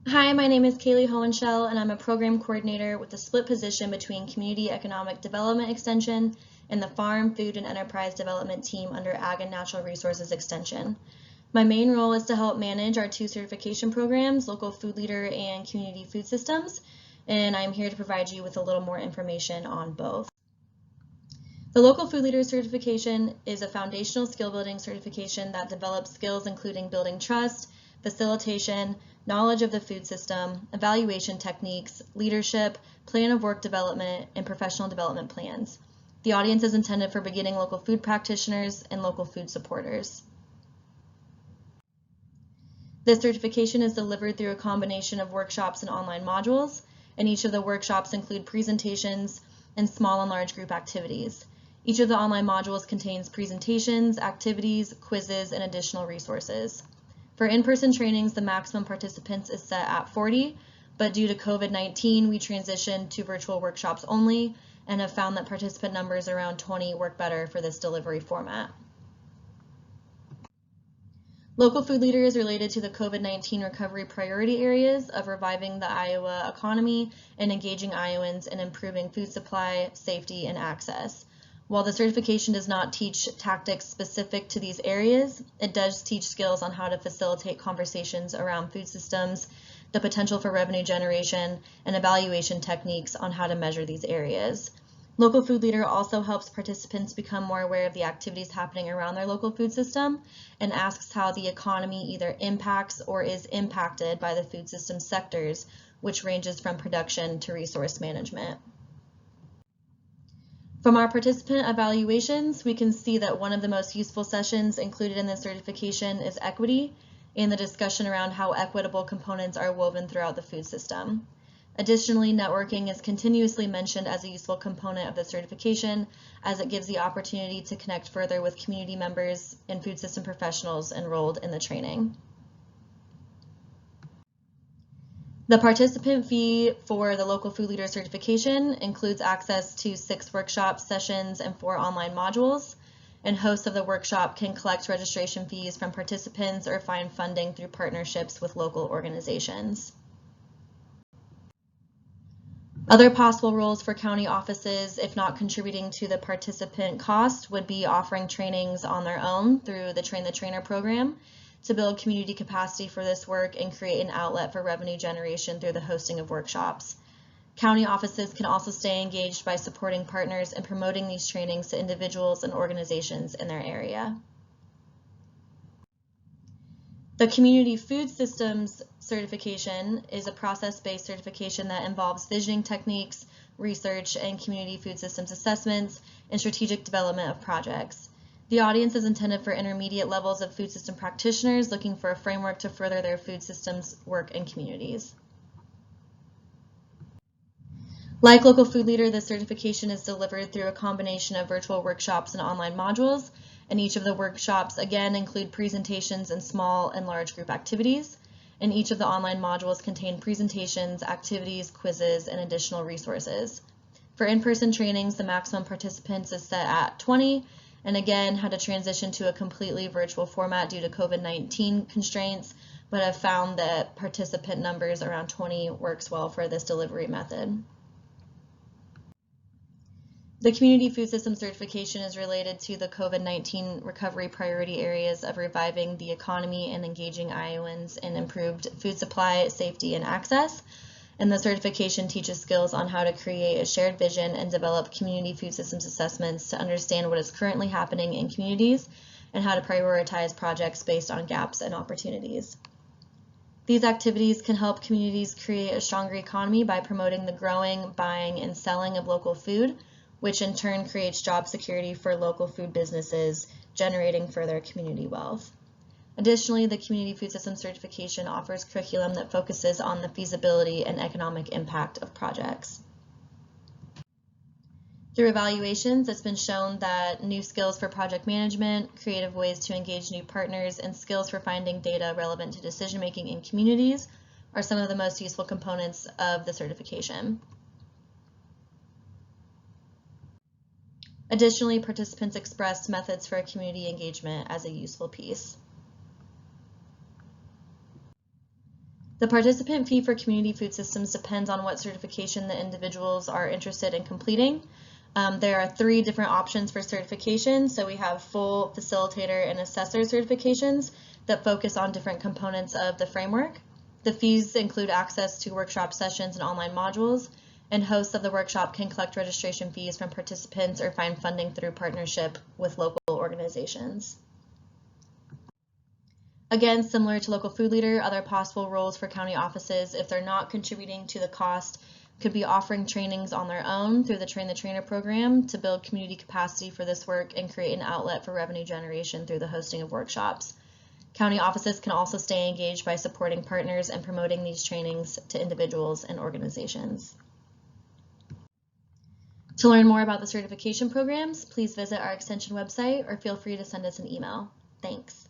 Hi, my name is Kaylee Hohenschel, and I'm a program coordinator with a split position between Community Economic Development Extension and the Farm, Food, and Enterprise Development team under Ag and Natural Resources Extension. My main role is to help manage our two certification programs, Local Food Leader and Community Food Systems, and I'm here to provide you with a little more information on both. The Local Food Leader certification is a foundational skill building certification that develops skills including building trust, facilitation, knowledge of the food system, evaluation techniques, leadership, plan of work development, and professional development plans. The audience is intended for beginning local food practitioners and local food supporters. This certification is delivered through a combination of workshops and online modules, and each of the workshops include presentations and small and large group activities. Each of the online modules contains presentations, activities, quizzes, and additional resources. For in-person trainings, the maximum participants is set at 40, but due to COVID-19, we transitioned to virtual workshops only and have found that participant numbers around 20 work better for this delivery format. Local Food Leader is related to the COVID-19 recovery priority areas of reviving the Iowa economy and engaging Iowans in improving food supply, safety, and access. While the certification does not teach tactics specific to these areas, it does teach skills on how to facilitate conversations around food systems, the potential for revenue generation, and evaluation techniques on how to measure these areas. Local Food Leader also helps participants become more aware of the activities happening around their local food system and asks how the economy either impacts or is impacted by the food system sectors, which ranges from production to resource management. From our participant evaluations, we can see that one of the most useful sessions included in the certification is equity and the discussion around how equitable components are woven throughout the food system. Additionally, networking is continuously mentioned as a useful component of the certification, as it gives the opportunity to connect further with community members and food system professionals enrolled in the training. The participant fee for the Local Food Leader certification includes access to 6 workshop sessions and 4 online modules, and hosts of the workshop can collect registration fees from participants or find funding through partnerships with local organizations. Other possible roles for county offices, if not contributing to the participant cost, would be offering trainings on their own through the Train the Trainer program to build community capacity for this work and create an outlet for revenue generation through the hosting of workshops. County offices can also stay engaged by supporting partners and promoting these trainings to individuals and organizations in their area. The Community Food Systems certification is a process-based certification that involves visioning techniques, research, and community food systems assessments, and strategic development of projects. The audience is intended for intermediate levels of food system practitioners looking for a framework to further their food systems work in communities. Like Local Food Leader, this certification is delivered through a combination of virtual workshops and online modules, and each of the workshops again include presentations and small and large group activities, and each of the online modules contain presentations, activities, quizzes, and additional resources. For in-person trainings, the maximum participants is set at 20, and again had to transition to a completely virtual format due to COVID-19 constraints, but have found that participant numbers around 20 works well for this delivery method. The Community Food System certification is related to the COVID-19 recovery priority areas of reviving the economy and engaging Iowans in improved food supply, safety, and access. And the certification teaches skills on how to create a shared vision and develop community food systems assessments to understand what is currently happening in communities and how to prioritize projects based on gaps and opportunities. These activities can help communities create a stronger economy by promoting the growing, buying, and selling of local food, which in turn creates job security for local food businesses, generating further community wealth. Additionally, the Community Food System certification offers curriculum that focuses on the feasibility and economic impact of projects. Through evaluations, it's been shown that new skills for project management, creative ways to engage new partners, and skills for finding data relevant to decision-making in communities are some of the most useful components of the certification. Additionally, participants expressed methods for community engagement as a useful piece. The participant fee for community food systems depends on what certification the individuals are interested in completing. There are 3 different options for certification. So we have full facilitator and assessor certifications that focus on different components of the framework. The fees include access to workshop sessions and online modules, and hosts of the workshop can collect registration fees from participants or find funding through partnership with local organizations. Again, similar to local food leader, other possible roles for county offices, if they're not contributing to the cost, could be offering trainings on their own through the Train the Trainer program to build community capacity for this work and create an outlet for revenue generation through the hosting of workshops. County offices can also stay engaged by supporting partners and promoting these trainings to individuals and organizations. To learn more about the certification programs, please visit our extension website or feel free to send us an email. Thanks.